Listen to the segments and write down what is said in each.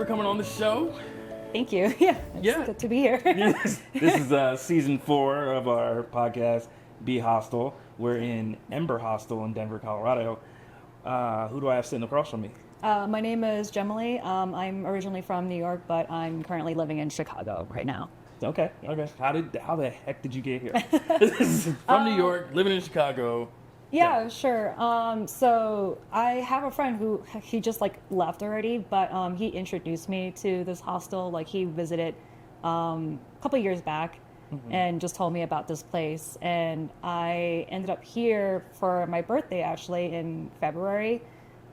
for coming on the show. Thank you. Yeah, it's good to be here. This is season 4 of our podcast, BHostel. We're in Ember Hostel in Denver, Colorado. Who do I have sitting across from me? My name is Jemelle. I'm originally from New York, but I'm currently living in Chicago right now. Okay. How the heck did you get here? From New York, living in Chicago. Yeah, sure. So I have a friend who he just like left already, but he introduced me to this hostel. Like he visited a couple of years back and just told me about this place. And I ended up here for my birthday actually in February,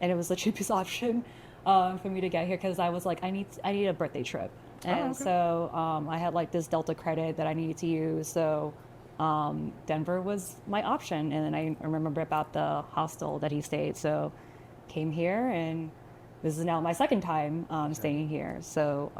and it was the cheapest option for me to get here because I was like, I need a birthday trip. And so I had like this Delta credit that I needed to use. So Denver was my option. And then I remember about the hostel that he stayed. So came here, and this is now my second time staying here. So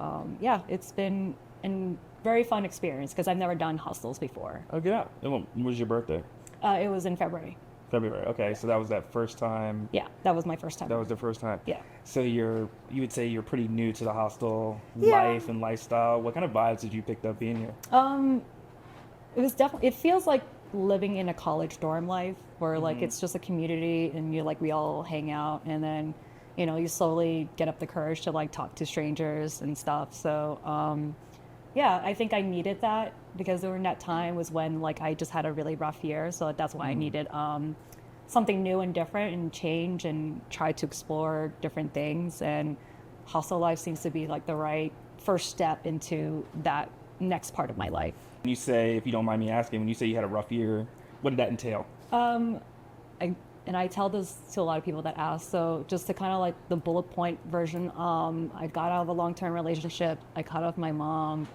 yeah, it's been a very fun experience because I've never done hostels before. Okay. Yeah. When was your birthday? It was in February. February. Okay. So that was that first time. Yeah, that was my first time. That was the first time. Yeah. So you would say you're pretty new to the hostel Yeah. life and lifestyle. What kind of vibes did you pick up being here? It was definitely, it feels like living in a college dorm life where like it's just a community and we all hang out, and then, you slowly get up the courage to like talk to strangers and stuff. So, yeah, I think I needed that because during that time was when like I just had a really rough year. So that's why I needed something new and different and change and try to explore different things. And hostel life seems to be like the right first step into that next part of my life. When you say, if you don't mind me asking, when you say you had a rough year, what did that entail? I tell this to a lot of people that ask. So just to kind of like the bullet point version, I got out of a long-term relationship. I cut off my mom.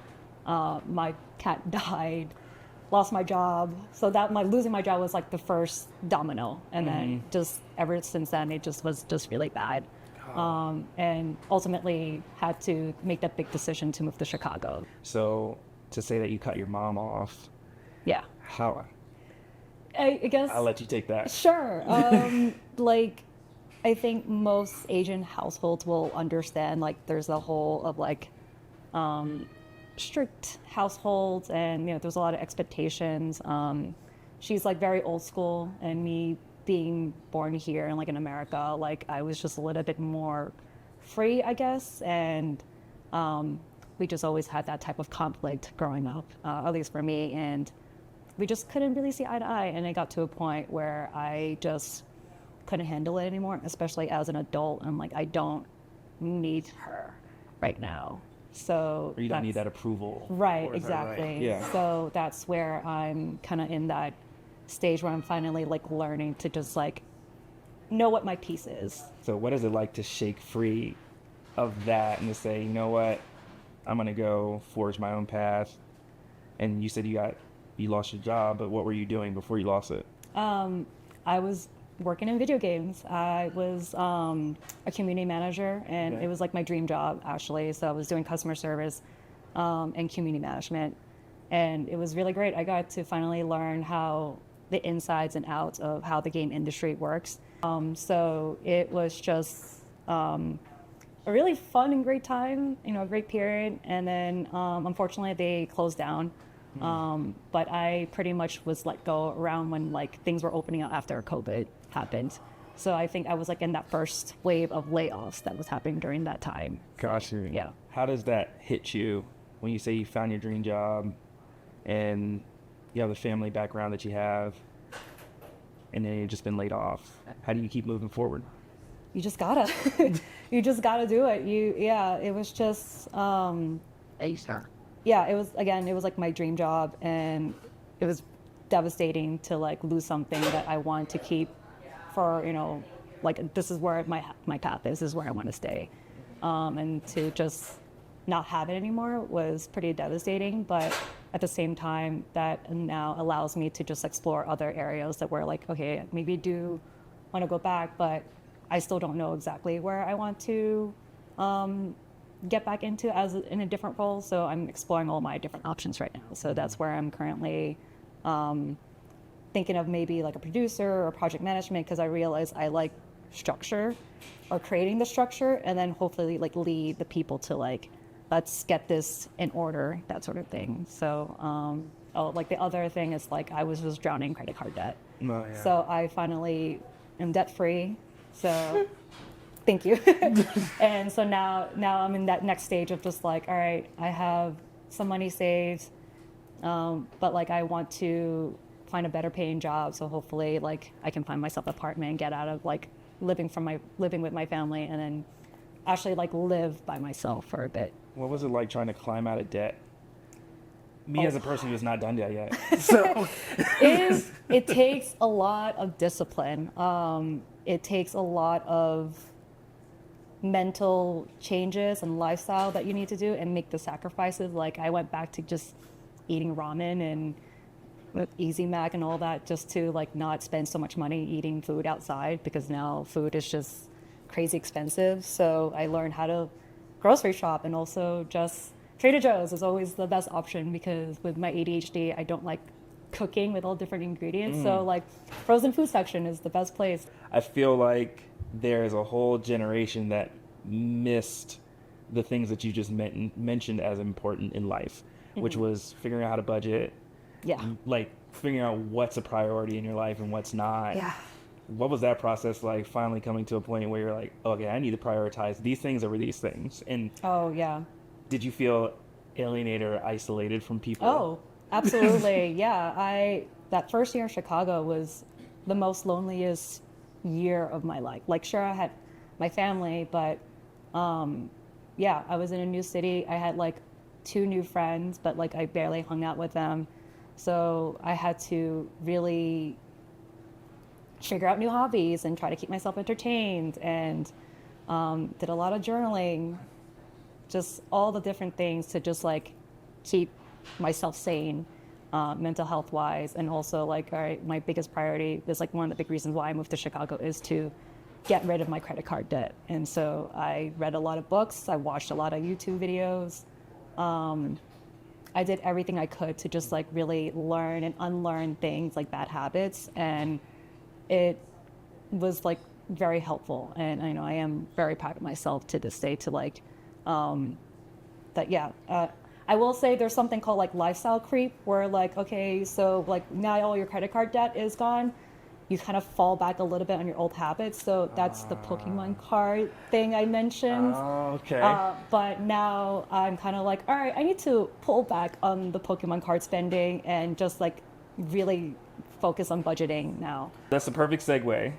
My cat died. Lost my job. So losing my job was like the first domino. And then just ever since then, it just was just really bad. And ultimately had to make that big decision to move to Chicago. So to say that you cut your mom off, yeah. How? I guess I'll let you take that. Sure. Like, I think most Asian households will understand, like, there's a whole of, like, strict households, and, there's a lot of expectations. She's, like, very old school, and me being born here and, like, in America, like, I was just a little bit more free, I guess, and we just always had that type of conflict growing up, at least for me, and we just couldn't really see eye to eye. And it got to a point where I just couldn't handle it anymore, especially as an adult. I'm like, I don't need her right now. So or you don't need that approval. Right, exactly. Right? Yeah. So that's where I'm kind of in that stage where I'm finally like learning to just like know what my piece is. So what is it like to shake free of that and to say, you know what, I'm going to go forge my own path? And you said you lost your job, but what were you doing before you lost it? I was working in video games. I was a community manager, and it was like my dream job, actually. So I was doing customer service and community management, and it was really great. I got to finally learn how the insides and outs of how the game industry works. So it was just a really fun and great time, a great period. And then unfortunately they closed down. But I pretty much was let go around when like things were opening up after COVID happened. So I think I was like in that first wave of layoffs that was happening during that time. Gosh, yeah. How does that hit you when you say you found your dream job and you have the family background that you have, and then you've just been laid off? How do you keep moving forward? You just gotta, you just gotta do it. It was just, yeah, it was like my dream job, and it was devastating to like lose something that I want to keep for, like this is where my path is, this is where I want to stay. And to just not have it anymore was pretty devastating, but at the same time that now allows me to just explore other areas that were like, okay, maybe I do want to go back, but I still don't know exactly where I want to get back into in a different role. So I'm exploring all my different options right now. So that's where I'm currently thinking of maybe like a producer or project management, because I realize I like structure or creating the structure, and then hopefully like lead the people to like, let's get this in order, that sort of thing. So, like the other thing is like I was just drowning in credit card debt. Oh, yeah. So I finally am debt free. So thank you. And so now I'm in that next stage of just like, all right, I have some money saved, but like I want to find a better paying job. So hopefully like I can find myself an apartment and get out of like living with my family, and then actually like live by myself for a bit. What was it like trying to climb out of debt? Me as a person who's not done that yet. So It takes a lot of discipline. It takes a lot of mental changes and lifestyle that you need to do and make the sacrifices. Like I went back to just eating ramen and Easy Mac and all that just to like not spend so much money eating food outside, because now food is just crazy expensive. So I learned how to grocery shop, and also just Trader Joe's is always the best option, because with my ADHD, I don't like cooking with all different ingredients. So like frozen food section is the best place. I feel like there's a whole generation that missed the things that you just mentioned as important in life, which was figuring out how to budget, like figuring out what's a priority in your life and what's not. Yeah. What was that process like, finally coming to a point where you're like, okay, I need to prioritize these things over these things? And Oh, yeah. did you feel alienated or isolated from people? Oh, absolutely. Yeah. That first year in Chicago was the most loneliest year of my life. Like, sure, I had my family, but yeah, I was in a new city. I had like 2 new friends, but like I barely hung out with them. So I had to really figure out new hobbies and try to keep myself entertained, and did a lot of journaling, just all the different things to just like keep myself sane, mental health wise. And also like, all right, my biggest priority is like one of the big reasons why I moved to Chicago is to get rid of my credit card debt. And so I read a lot of books, I watched a lot of YouTube videos. I did everything I could to just like really learn and unlearn things like bad habits, and it was like very helpful. And I know I am very proud of myself to this day to like that. Yeah, I will say there's something called like lifestyle creep, where like, okay, so like now all your credit card debt is gone, you kind of fall back a little bit on your old habits. So that's the Pokemon card thing I mentioned. Okay. But now I'm kind of like, all right, I need to pull back on the Pokemon card spending and just like really focus on budgeting now. That's the perfect segue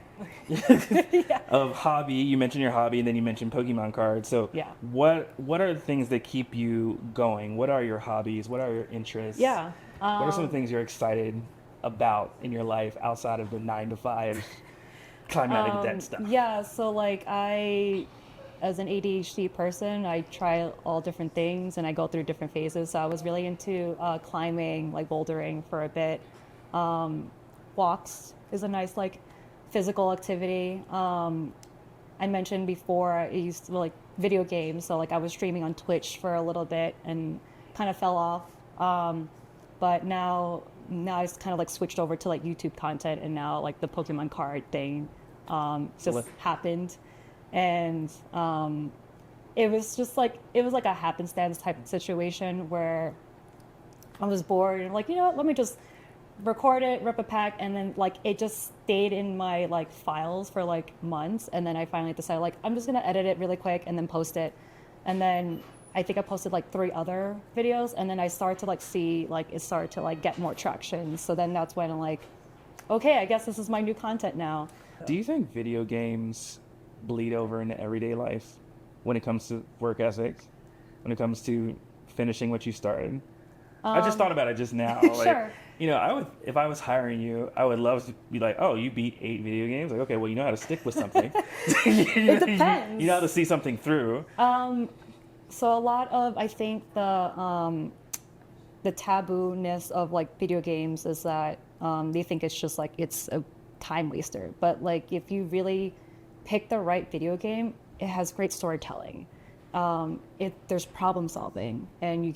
of hobby. You mentioned your hobby, and then you mentioned Pokemon cards. So Yeah. what are the things that keep you going? What are your hobbies? What are your interests? Yeah. What are some things you're excited about in your life outside of the 9-to-5 climbing out of debt stuff? Yeah, so like as an ADHD person, I try all different things and I go through different phases. So I was really into climbing, like bouldering for a bit. Walks is a nice like physical activity. I mentioned before I used to like video games, so like I was streaming on Twitch for a little bit and kind of fell off. But now I just kind of like switched over to like YouTube content, and now like the Pokemon card thing just happened. And it was like a happenstance type of situation where I was bored and like, you know what, let me just record it, rip a pack, and then like it just stayed in my like files for like months. And then I finally decided like I'm just gonna edit it really quick and then post it. And then I think I posted like 3 other videos, and then I started to like see like it started to like get more traction. So then that's when I'm like, okay, I guess this is my new content now. Do you think video games bleed over into everyday life when it comes to work ethic, when it comes to finishing what you started? I just thought about it just now. Like, Sure. You know, if I was hiring you, I would love to be like, oh, you beat 8 video games? Like, okay, well, you know how to stick with something. It depends. You know how to see something through. So a lot of, I think the taboo-ness of like video games is that they think it's just like it's a time waster. But like if you really pick the right video game, it has great storytelling. There's problem solving, and you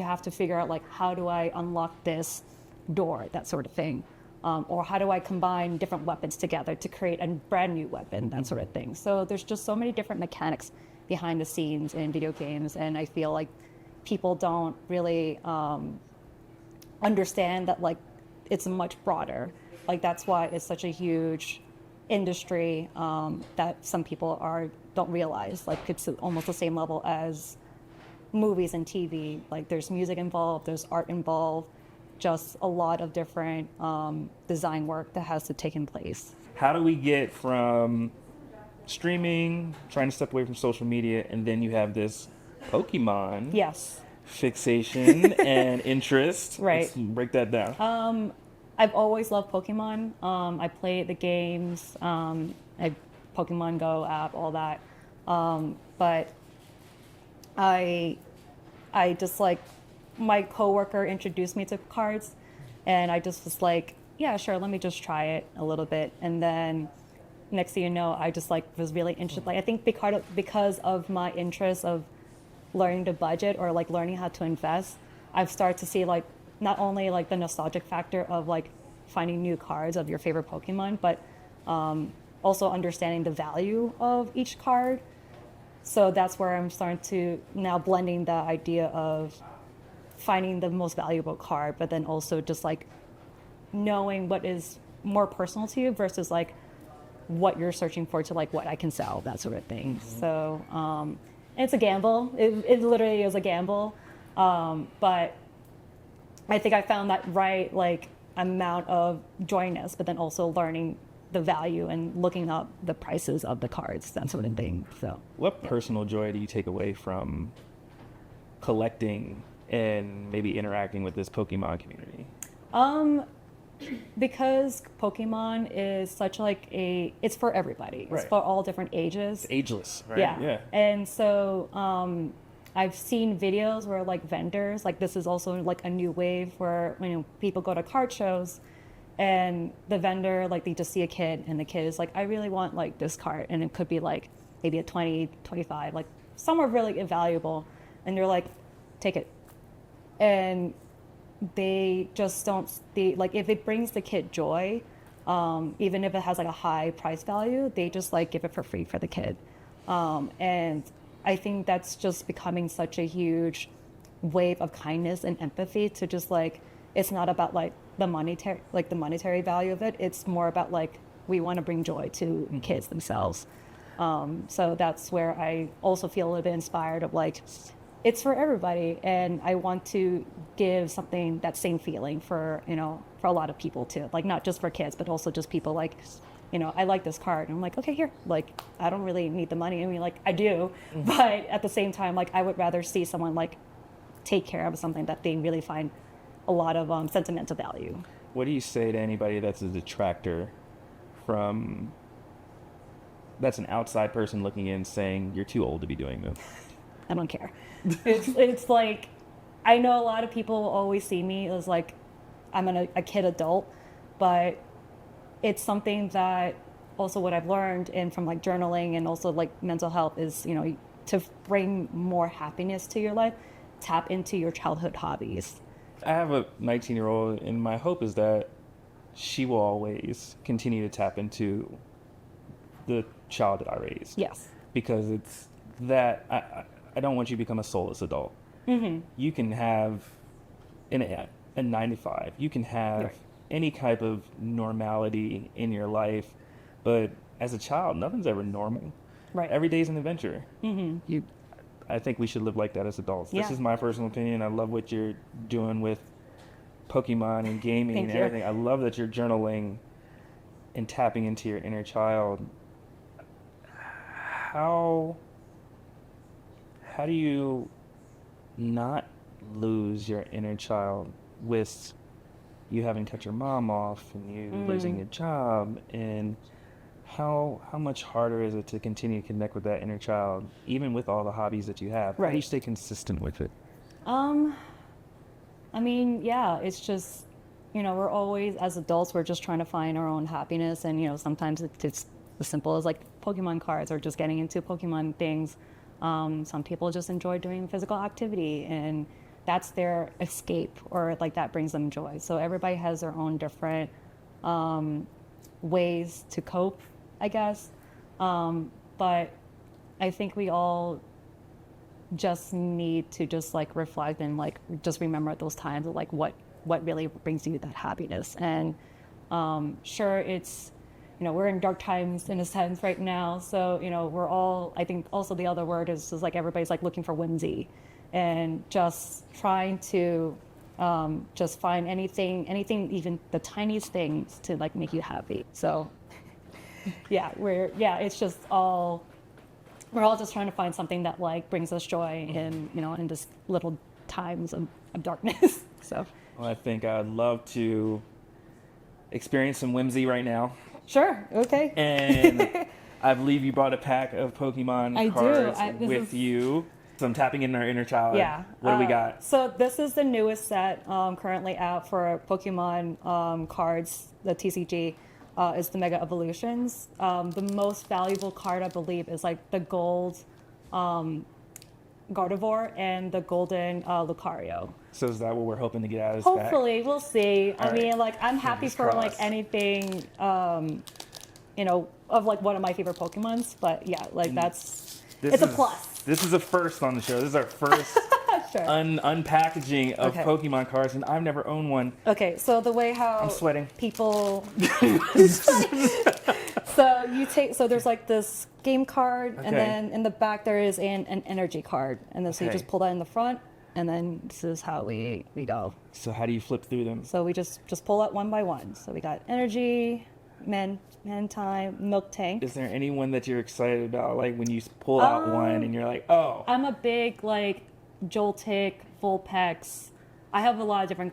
have to figure out like, how do I unlock this door, that sort of thing. or how do I combine different weapons together to create a brand new weapon, that sort of thing. So there's just so many different mechanics behind the scenes in video games, and I feel like people don't really understand that like it's much broader. Like that's why it's such a huge industry that some people don't realize. Like it's almost the same level as movies and TV. Like there's music involved, there's art involved, just a lot of different design work that has to take in place. How do we get from streaming, trying to step away from social media, and then you have this Pokemon Yes. fixation and interest? Right. Let's break that down. I've always loved Pokemon. I play the games, Pokemon Go app, all that. But I just like, my coworker introduced me to cards, and I just was like, yeah, sure, let me just try it a little bit. And then next thing you know, I just like was really interested. Like I think because of my interest of learning to budget or like learning how to invest, I've started to see like not only like the nostalgic factor of like finding new cards of your favorite Pokemon, but also understanding the value of each card. So that's where I'm starting to now blending the idea of finding the most valuable card, but then also just like knowing what is more personal to you versus like what you're searching for to like what I can sell, that sort of thing. Mm-hmm. So it's a gamble. It literally is a gamble. But I think I found that right like amount of joyness, but then also learning the value and looking up the prices of the cards, that sort of thing. So what personal joy do you take away from collecting and maybe interacting with this Pokemon community? Because Pokemon is such like it's for everybody. It's for all different ages. It's ageless, right? Yeah. And so I've seen videos where like vendors, like this is also like a new wave where, you know, people go to card shows and the vendor, like they just see a kid and the kid is like, I really want like this card. And it could be like maybe a 20, 25, like somewhere really invaluable. And you're like, take it. And they just don't, like if it brings the kid joy, even if it has like a high price value, they just like give it for free for the kid. And I think that's just becoming such a huge wave of kindness and empathy to just like, it's not about like the monetary value of it. It's more about like, we want to bring joy to kids themselves. So that's where I also feel a little bit inspired of like, it's for everybody, and I want to give something that same feeling for, you know, for a lot of people too, like not just for kids, but also just people like, you know, I like this card, and I'm like, okay, here, like I don't really need the money. I mean, like I do, but at the same time, like I would rather see someone like take care of something that they really find a lot of sentimental value. What do you say to anybody that's a detractor from, that's an outside person looking in saying you're too old to be doing this? I don't care. It's like, I know a lot of people always see me as like, I'm a kid adult, but it's something that also what I've learned in from like journaling and also like mental health is, you know, to bring more happiness to your life, tap into your childhood hobbies. I have a 19-year-old, and my hope is that she will always continue to tap into the child that I raised. Yes. Because it's that, I don't want you to become a soulless adult. Mm-hmm. You can have a 9 to 5. You can have any type of normality in your life, but as a child, nothing's ever normal. Right. Every day's an adventure. Mm-hmm. I think we should live like that as adults. Yeah. This is my personal opinion. I love what you're doing with Pokemon and gaming and everything. I love that you're journaling and tapping into your inner child. How do you not lose your inner child with you having to cut your mom off and you losing your job? And how much harder is it to continue to connect with that inner child, even with all the hobbies that you have? How do you stay consistent with it? I mean, yeah, it's just, you know, we're always, as adults, we're just trying to find our own happiness. And, you know, sometimes it's as simple as like Pokemon cards or just getting into Pokemon things. Some people just enjoy doing physical activity, and that's their escape, or like that brings them joy. So everybody has their own different ways to cope, I guess. But I think we all just need to just like reflect and like just remember those times of like what really brings you that happiness. And sure, it's, we're in dark times in a sense right now. So, we're all, I think also the other word is like everybody's like looking for whimsy and just trying to just find anything, even the tiniest things to like make you happy. So yeah, it's just all, we're all just trying to find something that like brings us joy in, in just little times of darkness. So. Well, I think I'd love to experience some whimsy right now. Sure. Okay. And I believe you brought a pack of Pokemon cards with you. So I'm tapping in our inner child. Yeah. What do we got? So this is the newest set currently out for Pokemon cards, the TCG. Is the Mega Evolutions. The most valuable card, I believe, is like the gold Gardevoir and the golden Lucario. So is that what we're hoping to get out of this Hopefully, we'll see. All I mean, right. like, I'm happy Fingers for crossed. like anything, of like one of my favorite Pokemons. But yeah, like it's a plus. This is a first on the show. This is our first Sure. unpackaging of Okay. Pokemon cards, and I've never owned one. Okay, so the way how I'm sweating. people so there's like this game card, Okay. and then in the back there is an energy card, and then so you Okay. just pull that in the front, and then this is how we go. So how do you flip through them? So we just pull out one by one. So we got energy, man time, milk tank. Is there anyone that you're excited about, like when you pull out one and you're like, oh, I'm a big like Joltik, Vulpix. I have a lot of different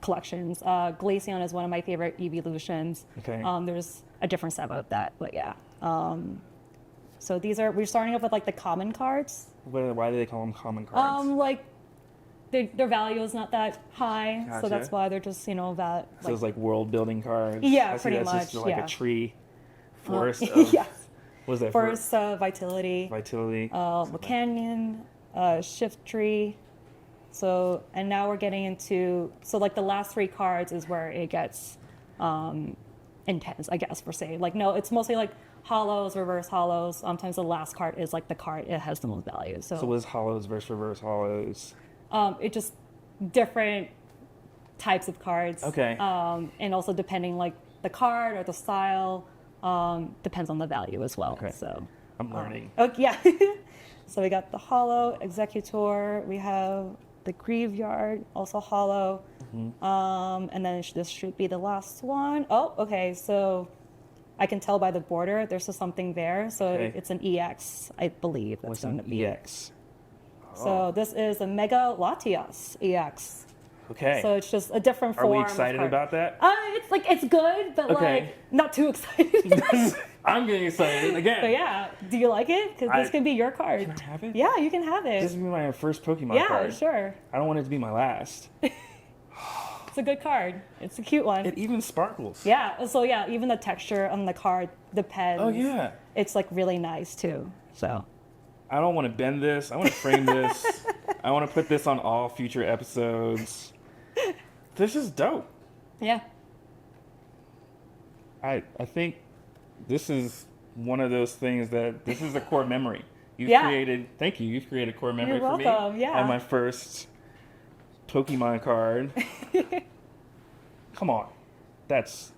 collections. Glaceon is one of my favorite evolutions. Okay. There's a different set of that, but yeah. So we're starting off with like the common cards. why do they call them common cards? Like their value is not that high, Gotcha. so that's why they're just that. So it's like world building cards. Yeah, I see pretty that's much, just like yeah. a tree, forest. Of, yes. What is that? First, Vitality, Vitality. Canyon, Shift Tree. So, and now we're getting into, so like the last three cards is where it gets intense, I guess, per se. Like, no, it's mostly like hollows, reverse hollows. Sometimes the last card is like the card, it has the most value. So what is hollows versus reverse hollows? It just different types of cards. Okay. And also depending like the card or the style, depends on the value as well. Okay. So. I'm learning. Okay, yeah. So we got the hollow executor. We have the graveyard, also hollow. Mm-hmm. And then this should be the last one. Oh, okay. So I can tell by the border there's just something there. So Okay. it's an EX, I believe. That's What's going an to be. EX? So this is a Mega Latias EX. Okay. So it's just a different Are form. we of excited card. about that? It's like it's good, but Okay. like not too excited. I'm getting excited again. But yeah, do you like it? Because this can be your card. Can I have it? Yeah, you can have it. This is my first Pokemon Yeah, card. sure. I don't want it to be my last. It's a good card. It's a cute one. It even sparkles. Yeah. So yeah, even the texture on the card depends. Oh yeah. It's like really nice too. So. I don't want to bend this. I want to frame this. I want to put this on all future episodes. This is dope. Yeah. I think this is one of those things that this is a core memory. You've Yeah. created. Thank you. You've created a core memory You're for me. welcome, yeah. And my first Pokemon card. Come on, that's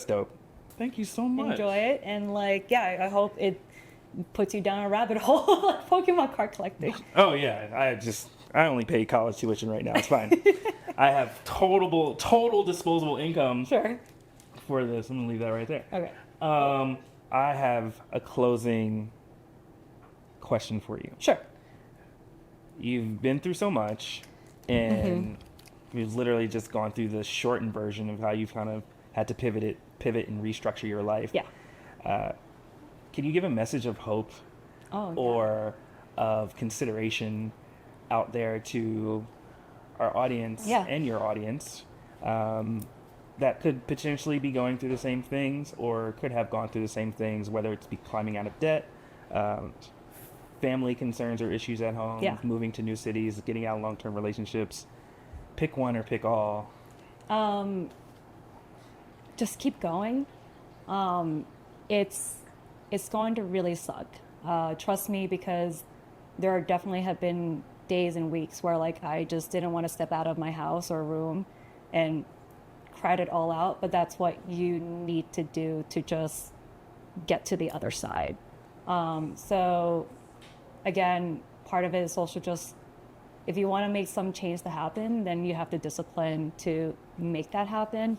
dope. Thank you so much. Enjoy it, and like yeah, I hope it puts you down a rabbit hole of Pokemon card collecting. Oh yeah, I only pay college tuition right now. It's fine. I have total disposable income Sure. for this. I'm gonna leave that right there. Okay. I have a closing question for you. Sure. You've been through so much, and you've literally just gone through the shortened version of how you've kind of had to pivot and restructure your life. Yeah. Can you give a message of hope Oh. Yeah. or of consideration out there to our audience Yeah. and your audience that could potentially be going through the same things or could have gone through the same things, whether it's be climbing out of debt, family concerns or issues at home, Yeah. moving to new cities, getting out of long-term relationships? Pick one or pick all. just keep going. It's going to really suck. Trust me, because there definitely have been days and weeks where like I just didn't want to step out of my house or room and cried it all out. But that's what you need to do to just get to the other side. So again, part of it is also just, if you want to make some change to happen, then you have the discipline to make that happen.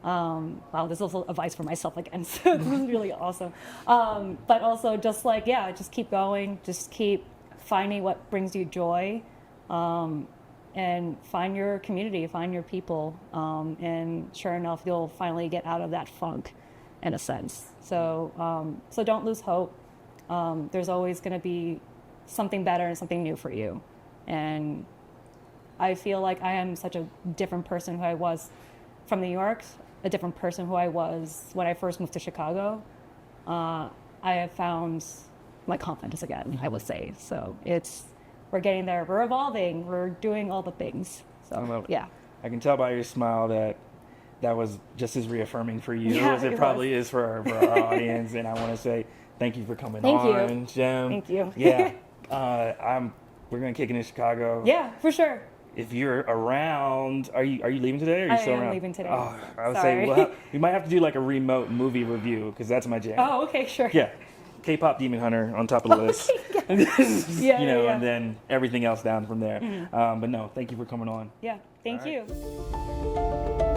Wow, this is also advice for myself again, so this is really awesome. But also just like, yeah, just keep going, just keep finding what brings you joy, and find your community, find your people, and sure enough, you'll finally get out of that funk in a sense. So, so don't lose hope. There's always going to be something better and something new for you. And I feel like I am such a different person who I was from New York, a different person who I was when I first moved to Chicago. I have found my confidence again, I would say. So we're getting there. We're evolving. We're doing all the things. So, yeah. I can tell by your smile that was just as reaffirming for you Yeah, as it probably is for our audience. And I want to say thank you for coming Thank on, you. Jem. Thank you. Yeah. We're going to kick it in Chicago. Yeah, for sure. If you're around, are you leaving today? Or are you I still am around? leaving today. Oh, I would Sorry. say we might have to do like a remote movie review because that's my jam. Oh, okay, sure. Yeah, K-pop Demon Hunter on top of the list. Yeah, yeah. And then everything else down from there. Mm-hmm. But no, thank you for coming on. Yeah, thank All right. you.